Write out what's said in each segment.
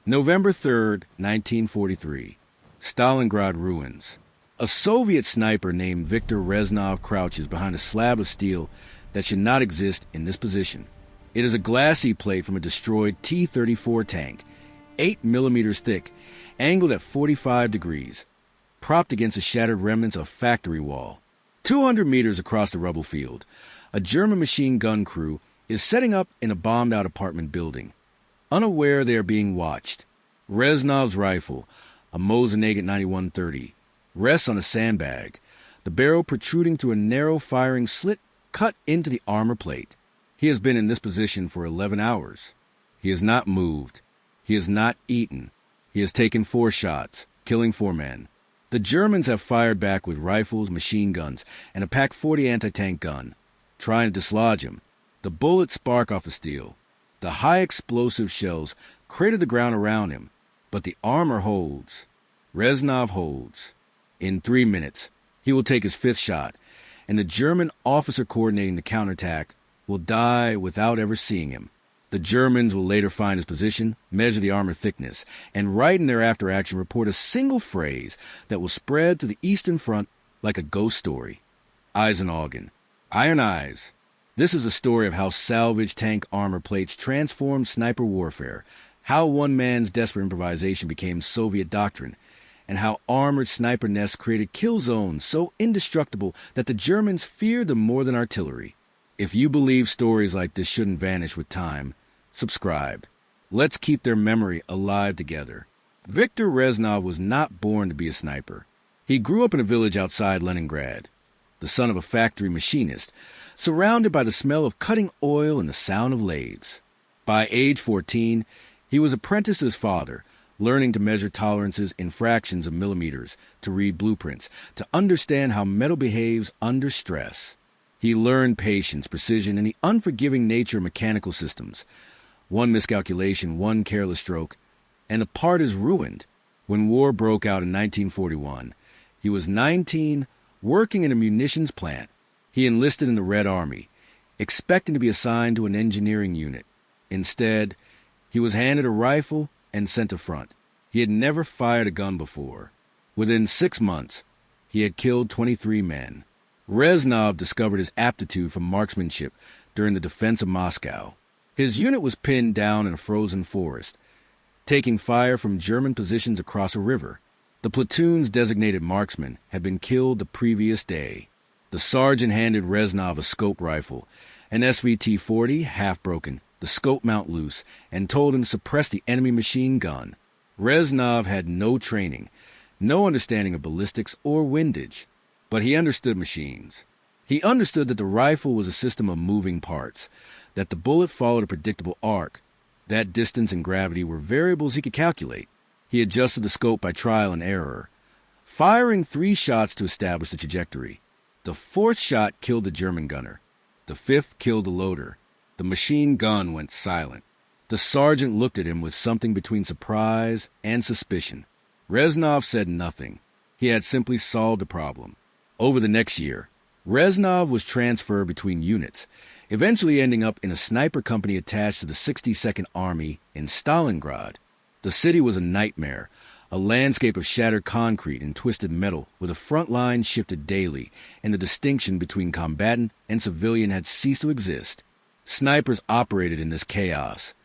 November 3rd, 1943. Stalingrad ruins. A Soviet sniper named Viktor Reznov crouches behind a slab of steel that should not exist in this position. It is a glacis plate from a destroyed T-34 tank, 8 millimeters thick, angled at 45 degrees, propped against the shattered remnants of a factory wall. 200 meters across the rubble field, a German machine gun crew is setting up in a bombed-out apartment building. Unaware they are being watched, Reznov's rifle, a Mosin 9130, rests on a sandbag, the barrel protruding through a narrow firing slit cut into the armor plate. He has been in this position for 11 hours. He has not moved. He has not eaten. He has taken 4 shots, killing 4 men. The Germans have fired back with rifles, machine guns, and a PaK-40 anti-tank gun, trying to dislodge him. The bullets spark off the steel. The high-explosive shells crater the ground around him, but the armor holds. Reznov holds. In 3 minutes, he will take his 5th shot, and the German officer coordinating the counterattack will die without ever seeing him. The Germans will later find his position, measure the armor thickness, and right in their after-action report a single phrase that will spread to the Eastern Front like a ghost story. Eisenaugen. Iron Eyes. This is a story of how salvaged tank armor plates transformed sniper warfare, how one man's desperate improvisation became Soviet doctrine, and how armored sniper nests created kill zones so indestructible that the Germans feared them more than artillery. If you believe stories like this shouldn't vanish with time, subscribe. Let's keep their memory alive together. Viktor Reznov was not born to be a sniper. He grew up in a village outside Leningrad, the son of a factory machinist, surrounded by the smell of cutting oil and the sound of lathes. By age 14, he was apprenticed to his father, learning to measure tolerances in fractions of millimeters, to read blueprints, to understand how metal behaves under stress. He learned patience, precision, and the unforgiving nature of mechanical systems. One miscalculation, one careless stroke, and the part is ruined. When war broke out in 1941, he was 19, working in a munitions plant. He enlisted in the Red Army, expecting to be assigned to an engineering unit. Instead, he was handed a rifle and sent to front. He had never fired a gun before. Within 6 months, he had killed 23 men. Reznov discovered his aptitude for marksmanship during the defense of Moscow. His unit was pinned down in a frozen forest, taking fire from German positions across a river. The platoon's designated marksman had been killed the previous day. The sergeant handed Reznov a scope rifle, an SVT-40 half-broken, the scope mount loose, and told him to suppress the enemy machine gun. Reznov had no training, no understanding of ballistics or windage, but he understood machines. He understood that the rifle was a system of moving parts, that the bullet followed a predictable arc, that distance and gravity were variables he could calculate. He adjusted the scope by trial and error, firing 3 shots to establish the trajectory. The 4th shot killed the German gunner. The 5th killed the loader. The machine gun went silent. The sergeant looked at him with something between surprise and suspicion. Reznov said nothing. He had simply solved the problem. Over the next year, Reznov was transferred between units, eventually ending up in a sniper company attached to the 62nd Army in Stalingrad. The city was a nightmare, a landscape of shattered concrete and twisted metal where the front line shifted daily and the distinction between combatant and civilian had ceased to exist. Snipers operated in this chaos,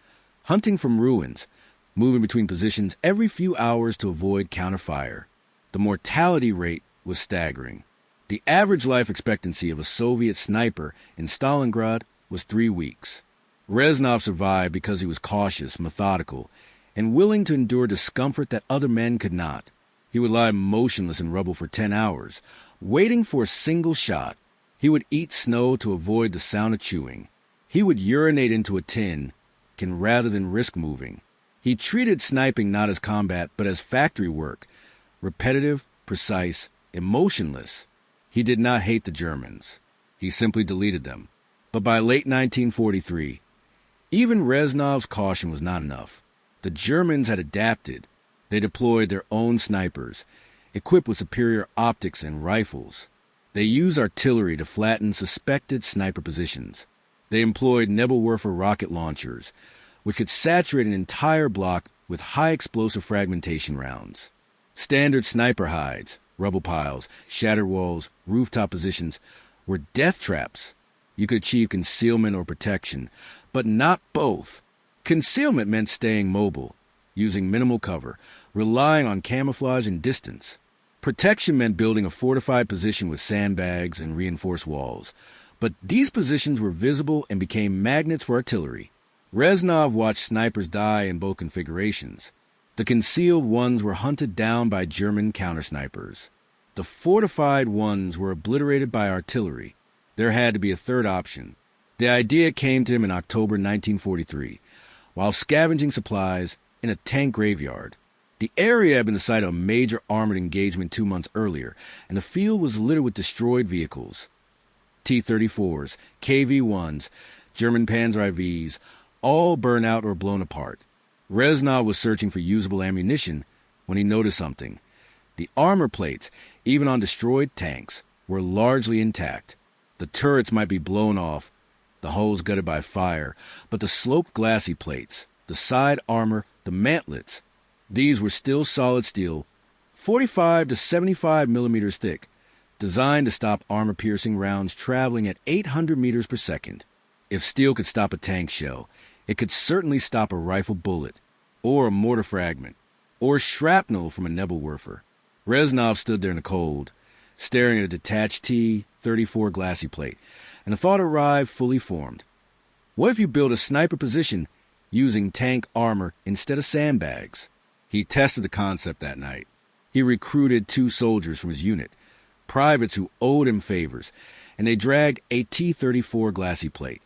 hunting from ruins, moving between positions every few hours to avoid counterfire. The mortality rate was staggering. The average life expectancy of a Soviet sniper in Stalingrad was 3 weeks. Reznov survived because he was cautious, methodical, and willing to endure discomfort that other men could not. He would lie motionless in rubble for 10 hours, waiting for a single shot. He would eat snow to avoid the sound of chewing. He would urinate into a tin rather than risk moving. He treated sniping not as combat but as factory work, repetitive, precise, emotionless. He did not hate the Germans. He simply deleted them. But by late 1943, even Reznov's caution was not enough. The Germans had adapted. They deployed their own snipers, equipped with superior optics and rifles. They used artillery to flatten suspected sniper positions. They employed Nebelwerfer rocket launchers, which could saturate an entire block with high explosive fragmentation rounds. Standard sniper hides, rubble piles, shattered walls, rooftop positions were death traps. You could achieve concealment or protection, but not both. Concealment meant staying mobile, using minimal cover, relying on camouflage and distance. Protection meant building a fortified position with sandbags and reinforced walls. But these positions were visible and became magnets for artillery. Reznov watched snipers die in both configurations. The concealed ones were hunted down by German counter-snipers. The fortified ones were obliterated by artillery. There had to be a third option. The idea came to him in October 1943, while scavenging supplies in a tank graveyard. The area had been the site of a major armored engagement 2 months earlier, and the field was littered with destroyed vehicles. T-34s, KV-1s, German Panzer IVs, all burned out or blown apart. Reznov was searching for usable ammunition when he noticed something. The armor plates, even on destroyed tanks, were largely intact. The turrets might be blown off, the hulls gutted by fire, but the sloped glacis plates, the side armor, the mantlets, these were still solid steel, 45 to 75 millimeters thick, designed to stop armor-piercing rounds traveling at 800 meters per second. If steel could stop a tank shell, it could certainly stop a rifle bullet, or a mortar fragment, or shrapnel from a Nebelwerfer. Reznov stood there in the cold, staring at a detached T-34 glacis plate, and the thought arrived fully formed. What if you build a sniper position using tank armor instead of sandbags? He tested the concept that night. He recruited 2 soldiers from his unit, privates who owed him favors, and they dragged a T-34 glacis plate,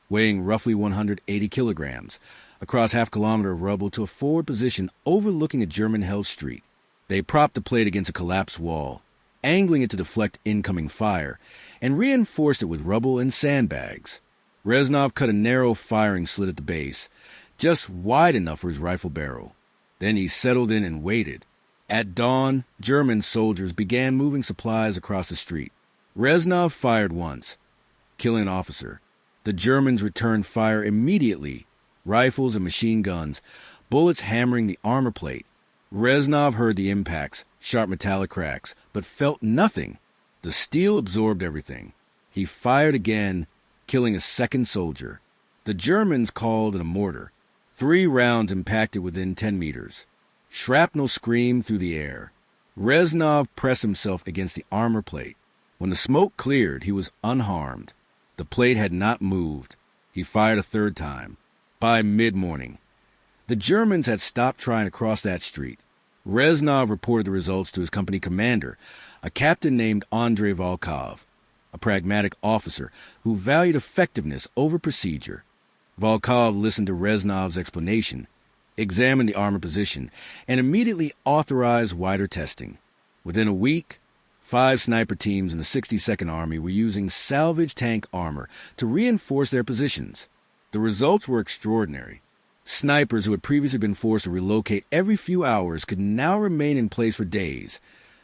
weighing roughly 180 kilograms, across half a kilometer of rubble to a forward position overlooking a German-held street. They propped the plate against a collapsed wall, angling it to deflect incoming fire, and reinforced it with rubble and sandbags. Reznov cut a narrow firing slit at the base, just wide enough for his rifle barrel. Then he settled in and waited. At dawn, German soldiers began moving supplies across the street. Reznov fired once, killing an officer. The Germans returned fire immediately, rifles and machine guns, bullets hammering the armor plate. Reznov heard the impacts, sharp metallic cracks, but felt nothing. The steel absorbed everything. He fired again, killing a second soldier. The Germans called in a mortar. 3 rounds impacted within 10 meters. Shrapnel screamed through the air. Reznov pressed himself against the armor plate. When the smoke cleared, he was unharmed. The plate had not moved. He fired a third time. By mid-morning, the Germans had stopped trying to cross that street. Reznov reported the results to his company commander, a captain named Andrei Volkov, a pragmatic officer who valued effectiveness over procedure. Volkov listened to Reznov's explanation, examined the armor position, and immediately authorized wider testing. Within a week, 5 sniper teams in the 62nd Army were using salvaged tank armor to reinforce their positions. The results were extraordinary. Snipers who had previously been forced to relocate every few hours could now remain in place for days,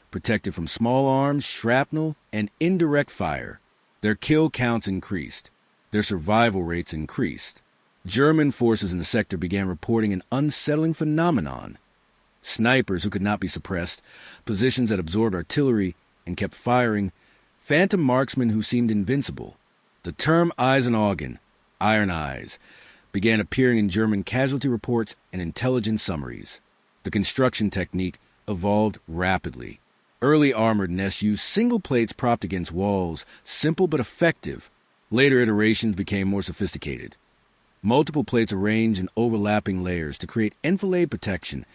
protected from small arms, shrapnel, and indirect fire. Their kill counts increased. Their survival rates increased. German forces in the sector began reporting an unsettling phenomenon. Snipers who could not be suppressed, positions that absorbed artillery and kept firing, phantom marksmen who seemed invincible. The term Eisenaugen, Iron Eyes, began appearing in German casualty reports and intelligence summaries. The construction technique evolved rapidly. Early armored nests used single plates propped against walls, simple but effective. Later iterations became more sophisticated. Multiple plates arranged in overlapping layers to create enfilade protection,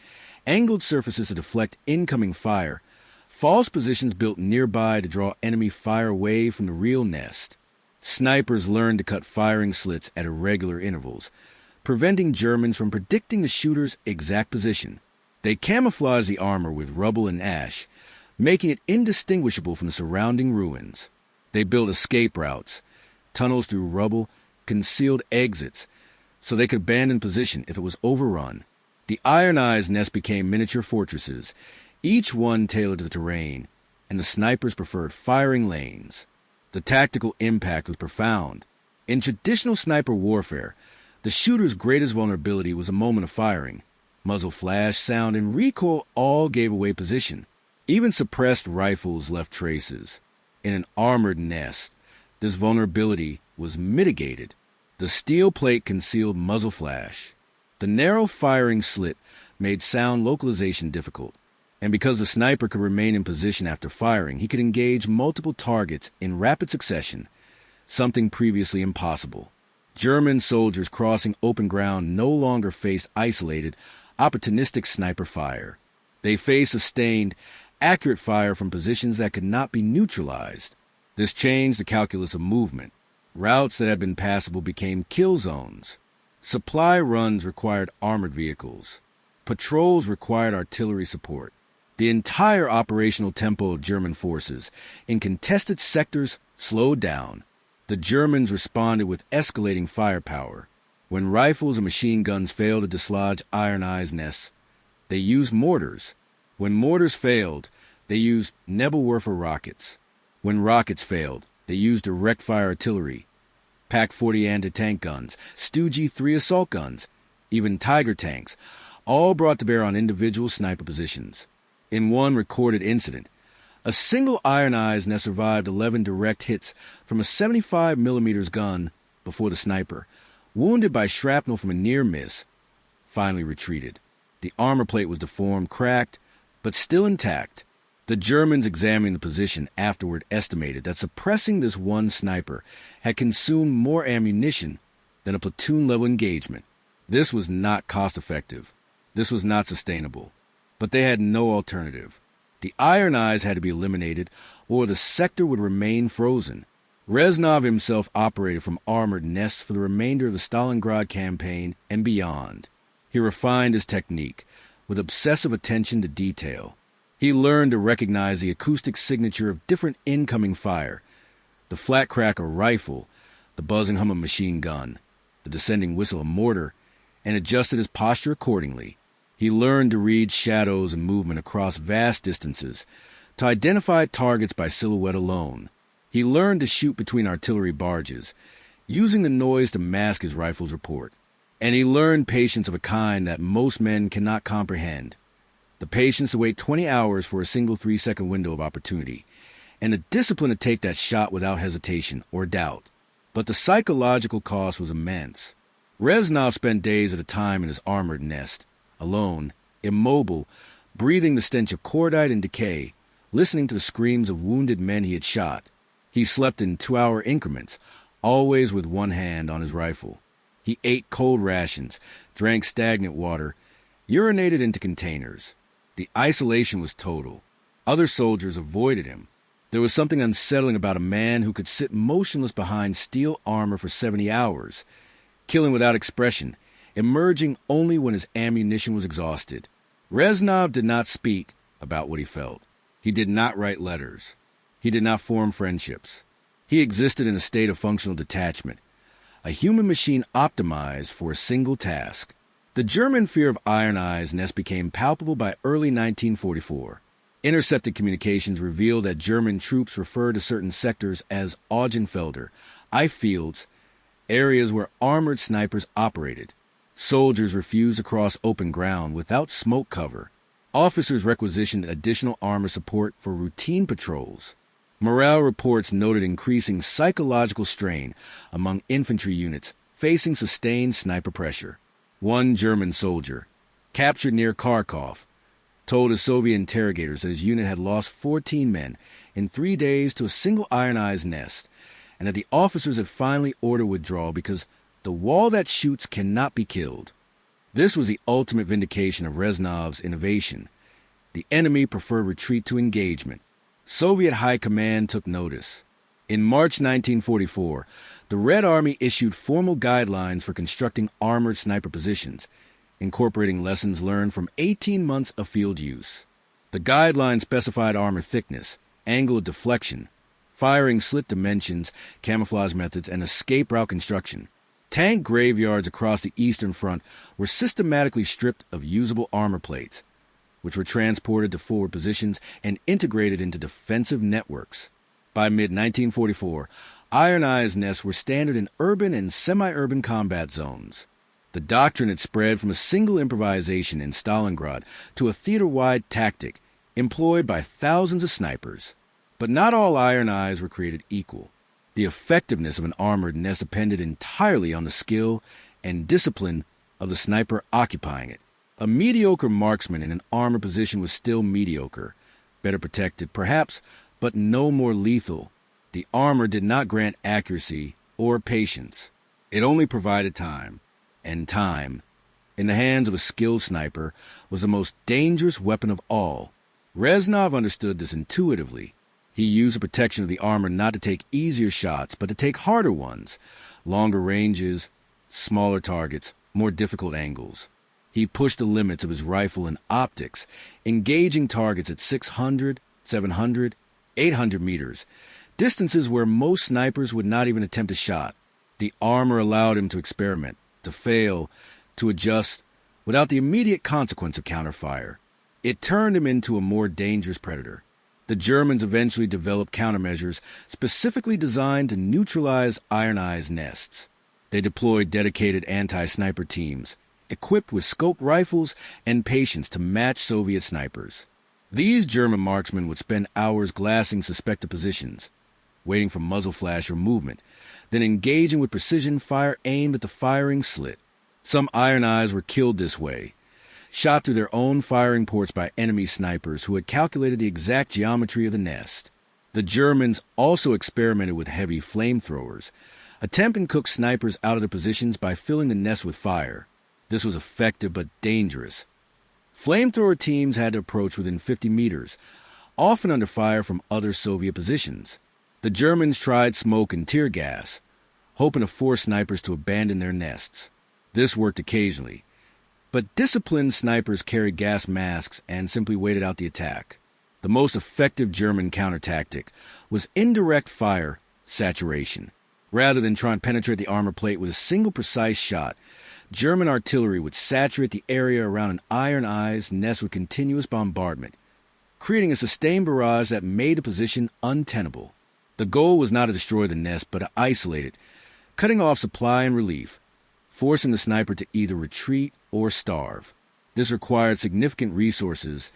angled surfaces to deflect incoming fire, false positions built nearby to draw enemy fire away from the real nest. Snipers learned to cut firing slits at irregular intervals, preventing Germans from predicting the shooter's exact position. They camouflaged the armor with rubble and ash, making it indistinguishable from the surrounding ruins. They built escape routes, tunnels through rubble, concealed exits, so they could abandon position if it was overrun. The Iron Eyes nest became miniature fortresses, each one tailored to the terrain, and the snipers preferred firing lanes. The tactical impact was profound. In traditional sniper warfare, the shooter's greatest vulnerability was a moment of firing. Muzzle flash, sound, and recoil all gave away position. Even suppressed rifles left traces. In an armored nest, this vulnerability was mitigated. The steel plate concealed muzzle flash. The narrow firing slit made sound localization difficult. And because the sniper could remain in position after firing, he could engage multiple targets in rapid succession, something previously impossible. German soldiers crossing open ground no longer faced isolated, opportunistic sniper fire. They faced sustained, accurate fire from positions that could not be neutralized. This changed the calculus of movement. Routes that had been passable became kill zones. Supply runs required armored vehicles. Patrols required artillery support. The entire operational tempo of German forces in contested sectors slowed down. The Germans responded with escalating firepower. When rifles and machine guns failed to dislodge ironized nests, they used mortars. When mortars failed, they used Nebelwerfer rockets. When rockets failed, they used direct-fire artillery, PaK-40 anti-tank guns, Stu-G3 assault guns, even Tiger tanks, all brought to bear on individual sniper positions. In one recorded incident, a single ironized nest survived 11 direct hits from a 75mm gun before the sniper, wounded by shrapnel from a near miss, finally retreated. The armor plate was deformed, cracked, but still intact. The Germans examining the position afterward estimated that suppressing this one sniper had consumed more ammunition than a platoon-level engagement. This was not cost-effective. This was not sustainable. But they had no alternative. The iron eyes had to be eliminated, or the sector would remain frozen. Reznov himself operated from armored nests for the remainder of the Stalingrad campaign and beyond. He refined his technique, with obsessive attention to detail. He learned to recognize the acoustic signature of different incoming fire, the flat crack of rifle, the buzzing hum of machine gun, the descending whistle of mortar, and adjusted his posture accordingly. He learned to read shadows and movement across vast distances, to identify targets by silhouette alone. He learned to shoot between artillery barges, using the noise to mask his rifle's report. And he learned patience of a kind that most men cannot comprehend. The patience to wait 20 hours for a single 3-second window of opportunity, and the discipline to take that shot without hesitation or doubt. But the psychological cost was immense. Reznov spent days at a time in his armored nest, alone, immobile, breathing the stench of cordite and decay, listening to the screams of wounded men he had shot. He slept in 2-hour increments, always with one hand on his rifle. He ate cold rations, drank stagnant water, urinated into containers. The isolation was total. Other soldiers avoided him. There was something unsettling about a man who could sit motionless behind steel armor for 70 hours, killing without expression, emerging only when his ammunition was exhausted. Reznov did not speak about what he felt. He did not write letters. He did not form friendships. He existed in a state of functional detachment, a human machine optimized for a single task. The German fear of iron eyes nest became palpable by early 1944. Intercepted communications revealed that German troops referred to certain sectors as Augenfelder, Eichfields, areas where armored snipers operated. Soldiers refused to cross open ground without smoke cover. Officers requisitioned additional armor support for routine patrols. Morale reports noted increasing psychological strain among infantry units facing sustained sniper pressure. One German soldier, captured near Kharkov, told his Soviet interrogators that his unit had lost 14 men in 3 days to a single ironized nest, and that the officers had finally ordered withdrawal because the wall that shoots cannot be killed. This was the ultimate vindication of Reznov's innovation. The enemy preferred retreat to engagement. Soviet high command took notice. In March 1944, the Red Army issued formal guidelines for constructing armored sniper positions, incorporating lessons learned from 18 months of field use. The guidelines specified armor thickness, angle of deflection, firing slit dimensions, camouflage methods, and escape route construction. Tank graveyards across the Eastern Front were systematically stripped of usable armor plates, which were transported to forward positions and integrated into defensive networks. By mid-1944, ironized nests were standard in urban and semi-urban combat zones. The doctrine had spread from a single improvisation in Stalingrad to a theater-wide tactic employed by thousands of snipers. But not all iron eyes were created equal. The effectiveness of an armored nest depended entirely on the skill and discipline of the sniper occupying it. A mediocre marksman in an armored position was still mediocre, better protected, perhaps, but no more lethal. The armor did not grant accuracy or patience. It only provided time. And time, in the hands of a skilled sniper, was the most dangerous weapon of all. Reznov understood this intuitively. He used the protection of the armor not to take easier shots, but to take harder ones, longer ranges, smaller targets, more difficult angles. He pushed the limits of his rifle and optics, engaging targets at 600, 700, 800 meters, distances where most snipers would not even attempt a shot. The armor allowed him to experiment, to fail, to adjust, without the immediate consequence of counterfire. It turned him into a more dangerous predator. The Germans eventually developed countermeasures specifically designed to neutralize Iron Eye's nests. They deployed dedicated anti-sniper teams, equipped with scoped rifles and patience to match Soviet snipers. These German marksmen would spend hours glassing suspected positions, waiting for muzzle flash or movement, then engaging with precision fire aimed at the firing slit. Some Iron Eyes were killed this way, shot through their own firing ports by enemy snipers who had calculated the exact geometry of the nest. The Germans also experimented with heavy flamethrowers, attempting to cook snipers out of their positions by filling the nest with fire. This was effective but dangerous. Flamethrower teams had to approach within 50 meters, often under fire from other Soviet positions. The Germans tried smoke and tear gas, hoping to force snipers to abandon their nests. This worked occasionally, but disciplined snipers carried gas masks and simply waited out the attack. The most effective German counter-tactic was indirect fire saturation. Rather than try and penetrate the armor plate with a single precise shot, German artillery would saturate the area around an Iron Eye's nest with continuous bombardment, creating a sustained barrage that made the position untenable. The goal was not to destroy the nest, but to isolate it, cutting off supply and relief, forcing the sniper to either retreat or starve. This required significant resources,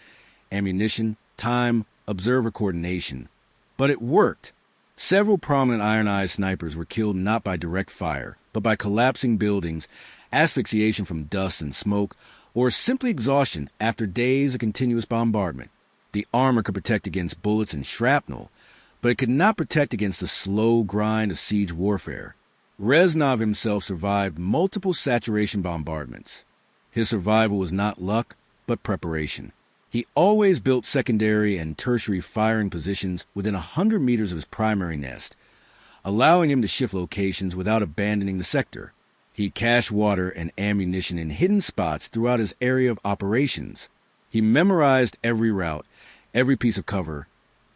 ammunition, time, observer coordination. But it worked. Several prominent Iron Eye snipers were killed not by direct fire, but by collapsing buildings, asphyxiation from dust and smoke, or simply exhaustion after days of continuous bombardment. The armor could protect against bullets and shrapnel, but it could not protect against the slow grind of siege warfare. Reznov himself survived multiple saturation bombardments. His survival was not luck, but preparation. He always built secondary and tertiary firing positions within 100 meters of his primary nest, allowing him to shift locations without abandoning the sector. He cached water and ammunition in hidden spots throughout his area of operations. He memorized every route, every piece of cover,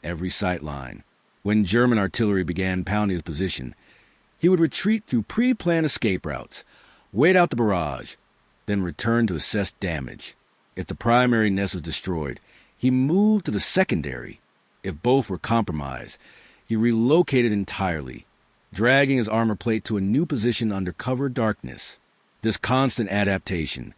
every sight line. When German artillery began pounding his position, he would retreat through pre-planned escape routes, wait out the barrage, then return to assess damage. If the primary nest was destroyed, he moved to the secondary. If both were compromised, he relocated entirely, dragging his armor plate to a new position under cover darkness. This constant adaptation,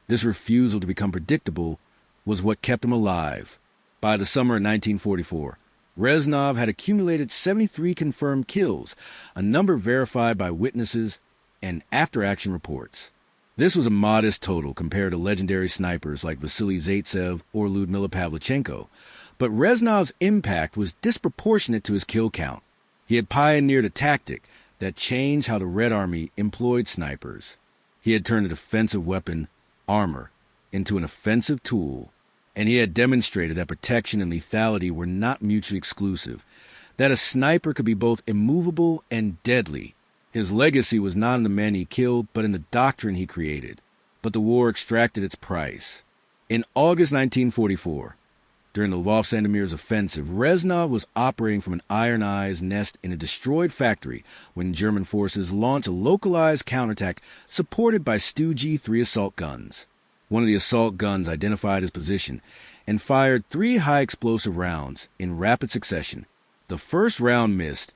this refusal to become predictable, was what kept him alive. By the summer of 1944, Reznov had accumulated 73 confirmed kills, a number verified by witnesses and after-action reports. This was a modest total compared to legendary snipers like Vasily Zaitsev or Lyudmila Pavlichenko, but Reznov's impact was disproportionate to his kill count. He had pioneered a tactic that changed how the Red Army employed snipers. He had turned a defensive weapon, armor, into an offensive tool, and he had demonstrated that protection and lethality were not mutually exclusive, that a sniper could be both immovable and deadly. His legacy was not in the men he killed, but in the doctrine he created. But the war extracted its price. In August 1944, during the Lvov-Sandomierz offensive, Reznov was operating from an Iron Eye's nest in a destroyed factory when German forces launched a localized counterattack supported by Stu-G3 assault guns. One of the assault guns identified his position and fired 3 high-explosive rounds in rapid succession. The first round missed,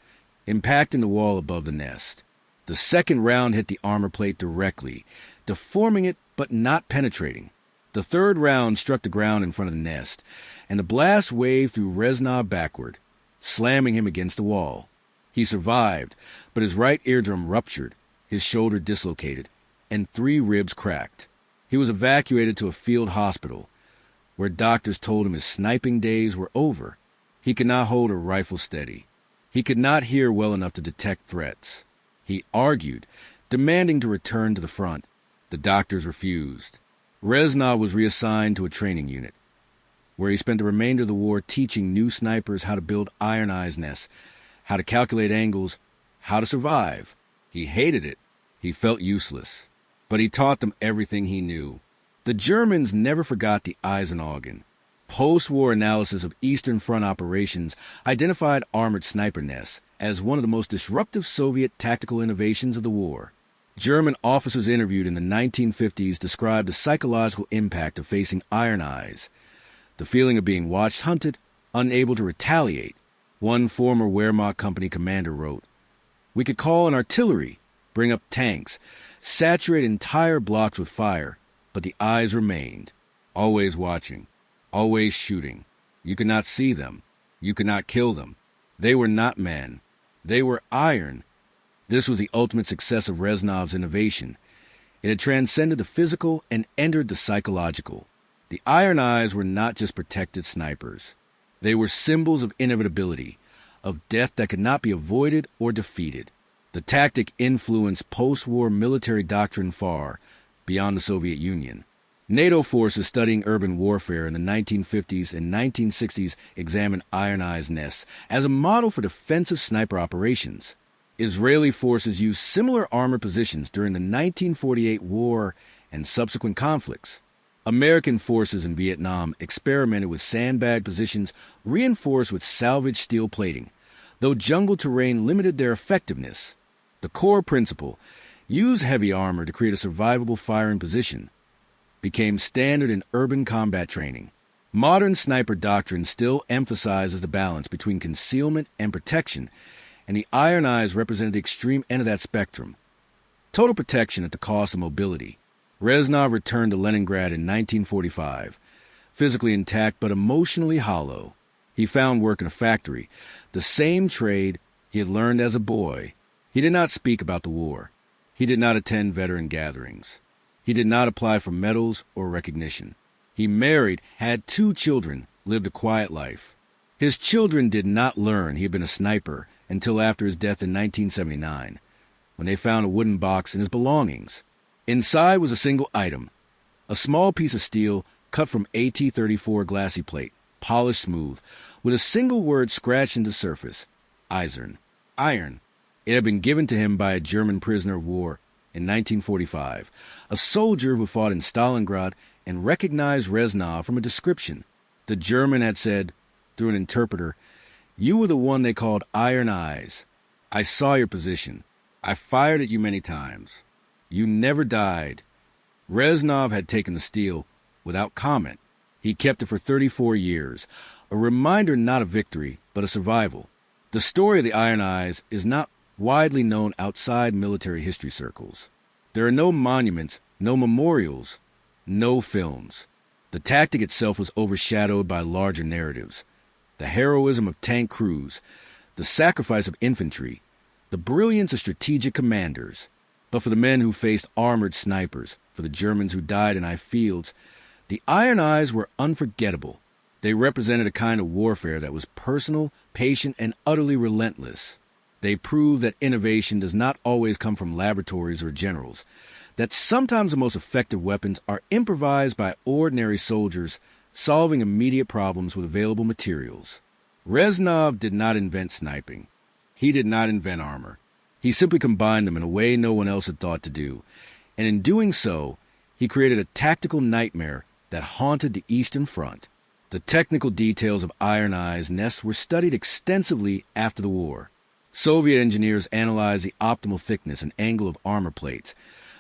impacting the wall above the nest. The second round hit the armor plate directly, deforming it but not penetrating. The third round struck the ground in front of the nest, and the blast waved through Reznov backward, slamming him against the wall. He survived, but his right eardrum ruptured, his shoulder dislocated, and 3 ribs cracked. He was evacuated to a field hospital, where doctors told him his sniping days were over. He could not hold a rifle steady. He could not hear well enough to detect threats. He argued, demanding to return to the front. The doctors refused. Reznov was reassigned to a training unit, where he spent the remainder of the war teaching new snipers how to build iron eyes nests, how to calculate angles, how to survive. He hated it. He felt useless. But he taught them everything he knew. The Germans never forgot the Eisenaugen. Post-war analysis of Eastern Front operations identified armored sniper nests as one of the most disruptive Soviet tactical innovations of the war. German officers interviewed in the 1950s described the psychological impact of facing iron eyes, the feeling of being watched, hunted, unable to retaliate. One former Wehrmacht company commander wrote, "We could call in artillery, bring up tanks, saturate entire blocks with fire, but the eyes remained, always watching, always shooting. You could not see them. You could not kill them. They were not men. They were iron." This was the ultimate success of Reznov's innovation. It had transcended the physical and entered the psychological. The iron eyes were not just protected snipers. They were symbols of inevitability, of death that could not be avoided or defeated. The tactic influenced post-war military doctrine far beyond the Soviet Union. NATO forces studying urban warfare in the 1950s and 1960s examined iron eyes nests as a model for defensive sniper operations. Israeli forces used similar armor positions during the 1948 war and subsequent conflicts. American forces in Vietnam experimented with sandbag positions reinforced with salvaged steel plating, though jungle terrain limited their effectiveness. The core principle, use heavy armor to create a survivable firing position, became standard in urban combat training. Modern sniper doctrine still emphasizes the balance between concealment and protection, and the iron eyes represented the extreme end of that spectrum. Total protection at the cost of mobility. Reznov returned to Leningrad in 1945, physically intact but emotionally hollow. He found work in a factory, the same trade he had learned as a boy. He did not speak about the war. He did not attend veteran gatherings. He did not apply for medals or recognition. He married, had 2 children, lived a quiet life. His children did not learn he had been a sniper until after his death in 1979, when they found a wooden box in his belongings. Inside was a single item, a small piece of steel cut from AT-34 glacis plate, polished smooth, with a single word scratched into the surface, Eisern, iron. It had been given to him by a German prisoner of war in 1945, a soldier who fought in Stalingrad and recognized Reznov from a description. The German had said, through an interpreter, "You were the one they called Iron Eyes. I saw your position. I fired at you many times. You never died." Reznov had taken the steel without comment. He kept it for 34 years, a reminder not of victory, but of survival. The story of the Iron Eyes is not widely known outside military history circles. There are no monuments, no memorials, no films. The tactic itself was overshadowed by larger narratives. The heroism of tank crews, the sacrifice of infantry, the brilliance of strategic commanders. But for the men who faced armored snipers, for the Germans who died in high fields, the Iron Eyes were unforgettable. They represented a kind of warfare that was personal, patient, and utterly relentless. They proved that innovation does not always come from laboratories or generals, that sometimes the most effective weapons are improvised by ordinary soldiers solving immediate problems with available materials. Reznov did not invent sniping. He did not invent armor. He simply combined them in a way no one else had thought to do, and in doing so, he created a tactical nightmare that haunted the Eastern Front. The technical details of Iron Eyes nests were studied extensively after the war. Soviet engineers analyzed the optimal thickness and angle of armor plates,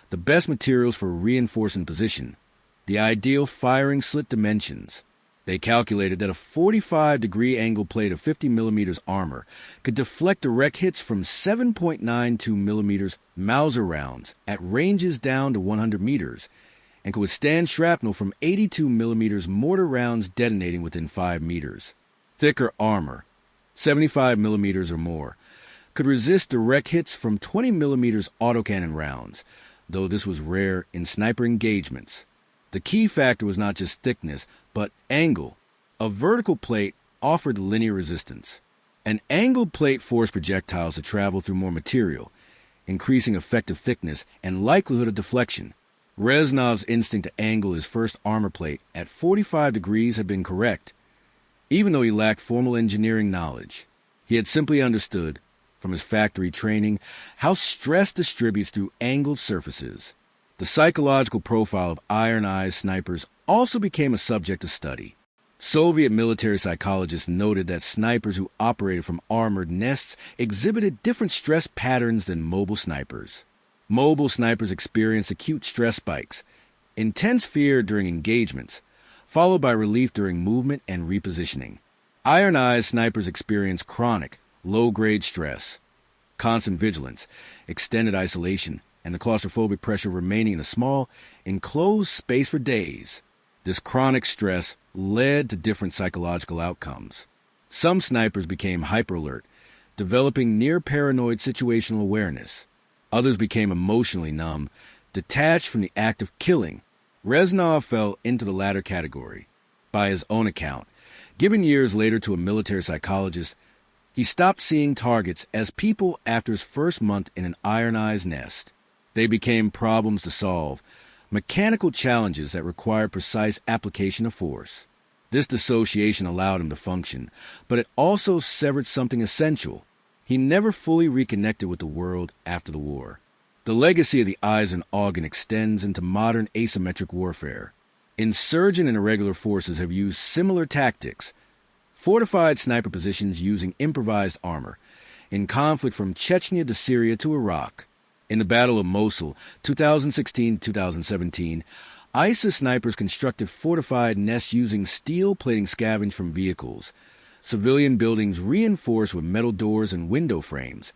the best materials for reinforcing position, the ideal firing slit dimensions. They calculated that a 45-degree angle plate of 50 millimeters armor could deflect direct hits from 7.92 millimeters Mauser rounds at ranges down to 100 meters, and could withstand shrapnel from 82 millimeters mortar rounds detonating within 5 meters. Thicker armor, 75 millimeters or more, could resist direct hits from 20 millimeters autocannon rounds, though this was rare in sniper engagements. The key factor was not just thickness, but angle. A vertical plate offered linear resistance. An angled plate forced projectiles to travel through more material, increasing effective thickness and likelihood of deflection. Reznov's instinct to angle his first armor plate at 45 degrees had been correct, even though he lacked formal engineering knowledge. He had simply understood, from his factory training, how stress distributes through angled surfaces. The psychological profile of iron-eyed snipers also became a subject of study. Soviet military psychologists noted that snipers who operated from armored nests exhibited different stress patterns than mobile snipers. Mobile snipers experienced acute stress spikes, intense fear during engagements, followed by relief during movement and repositioning. Iron-eyed snipers experienced chronic, low-grade stress, constant vigilance, extended isolation, and the claustrophobic pressure of remaining in a small, enclosed space for days. This chronic stress led to different psychological outcomes. Some snipers became hyperalert, developing near-paranoid situational awareness. Others became emotionally numb, detached from the act of killing. Reznov fell into the latter category. By his own account, given years later to a military psychologist, he stopped seeing targets as people after his first month in an iron-eyed nest. They became problems to solve, mechanical challenges that required precise application of force. This dissociation allowed him to function, but it also severed something essential. He never fully reconnected with the world after the war. The legacy of the Eisenaugen extends into modern asymmetric warfare. Insurgent and irregular forces have used similar tactics, fortified sniper positions using improvised armor, in conflict from Chechnya to Syria to Iraq. In the Battle of Mosul, 2016-2017, ISIS snipers constructed fortified nests using steel plating scavenged from vehicles, civilian buildings reinforced with metal doors and window frames,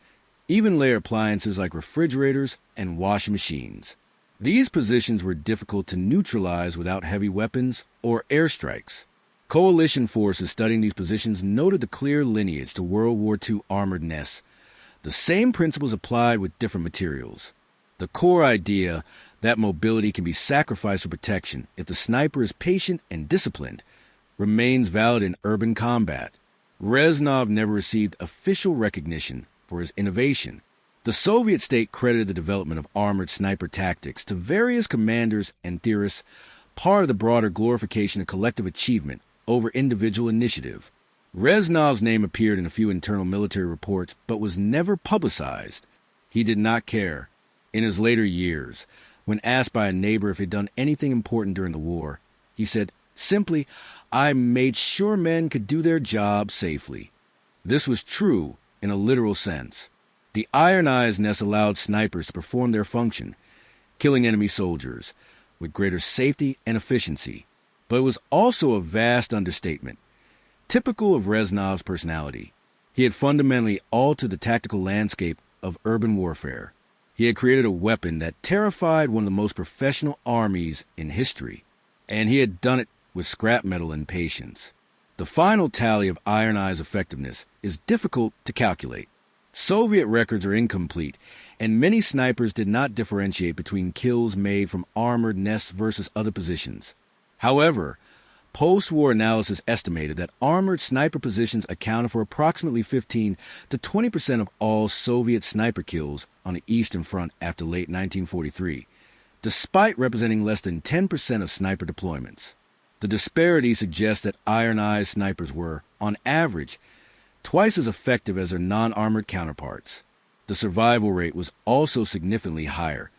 even-layer appliances like refrigerators and washing machines. These positions were difficult to neutralize without heavy weapons or airstrikes. Coalition forces studying these positions noted the clear lineage to World War II armored nests. The same principles applied with different materials. The core idea that mobility can be sacrificed for protection if the sniper is patient and disciplined remains valid in urban combat. Reznov never received official recognition for his innovation. The Soviet state credited the development of armored sniper tactics to various commanders and theorists, part of the broader glorification of collective achievement over individual initiative. Reznov's name appeared in a few internal military reports, but was never publicized. He did not care. In his later years, when asked by a neighbor if he'd done anything important during the war, he said, simply, "I made sure men could do their job safely." This was true in a literal sense. The iron-eyed nest allowed snipers to perform their function, killing enemy soldiers, with greater safety and efficiency. But it was also a vast understatement, typical of Reznov's personality. He had fundamentally altered the tactical landscape of urban warfare. He had created a weapon that terrified one of the most professional armies in history, and he had done it with scrap metal and patience. The final tally of iron-eyed effectiveness is difficult to calculate. Soviet records are incomplete, and many snipers did not differentiate between kills made from armored nests versus other positions. However, post-war analysis estimated that armored sniper positions accounted for approximately 15 to 20% of all Soviet sniper kills on the Eastern Front after late 1943, despite representing less than 10% of sniper deployments. The disparity suggests that iron-eyed snipers were, on average, twice as effective as their non-armored counterparts. The survival rate was also significantly higher.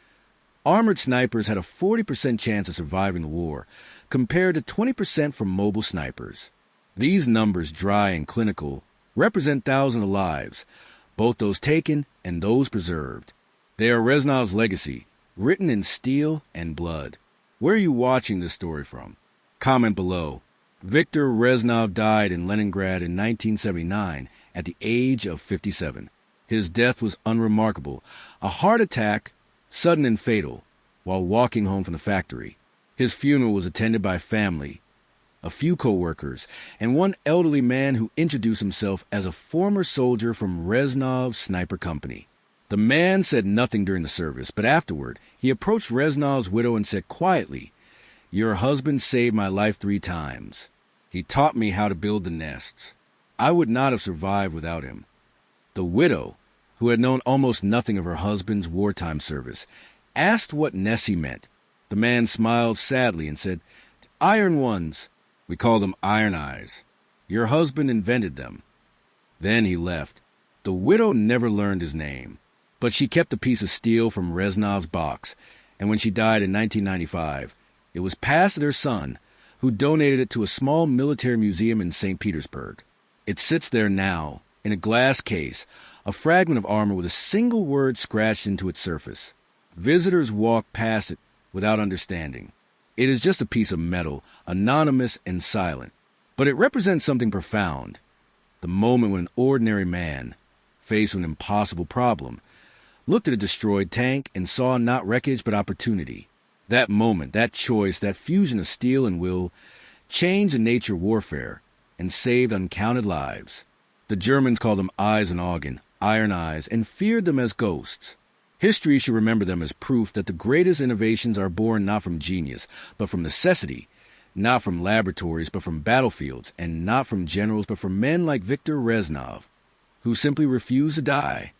Armored snipers had a 40% chance of surviving the war, compared to 20% for mobile snipers. These numbers, dry and clinical, represent thousands of lives, both those taken and those preserved. They are Reznov's legacy, written in steel and blood. Where are you watching this story from? Comment below. Viktor Reznov died in Leningrad in 1979 at the age of 57. His death was unremarkable, a heart attack, sudden and fatal, while walking home from the factory. His funeral was attended by family, a few co-workers, and one elderly man who introduced himself as a former soldier from Reznov's sniper company. The man said nothing during the service, but afterward he approached Reznov's widow and said quietly, "Your husband saved my life 3 times. He taught me how to build the nests. I would not have survived without him." The widow, who had known almost nothing of her husband's wartime service, asked what nests he meant. The man smiled sadly and said, "Iron ones. We call them iron eyes. Your husband invented them." Then he left. The widow never learned his name, but she kept a piece of steel from Reznov's box, and when she died in 1995, it was passed to her son, who donated it to a small military museum in St. Petersburg. It sits there now, in a glass case, a fragment of armor with a single word scratched into its surface. Visitors walk past it without understanding. It is just a piece of metal, anonymous and silent, but it represents something profound. The moment when an ordinary man, faced with an impossible problem, looked at a destroyed tank and saw not wreckage but opportunity. That moment, that choice, that fusion of steel and will, changed the nature of warfare and saved uncounted lives. The Germans called them Eyes and Augen, iron eyes, and feared them as ghosts. History should remember them as proof that the greatest innovations are born not from genius, but from necessity, not from laboratories, but from battlefields, and not from generals, but from men like Viktor Reznov, who simply refused to die.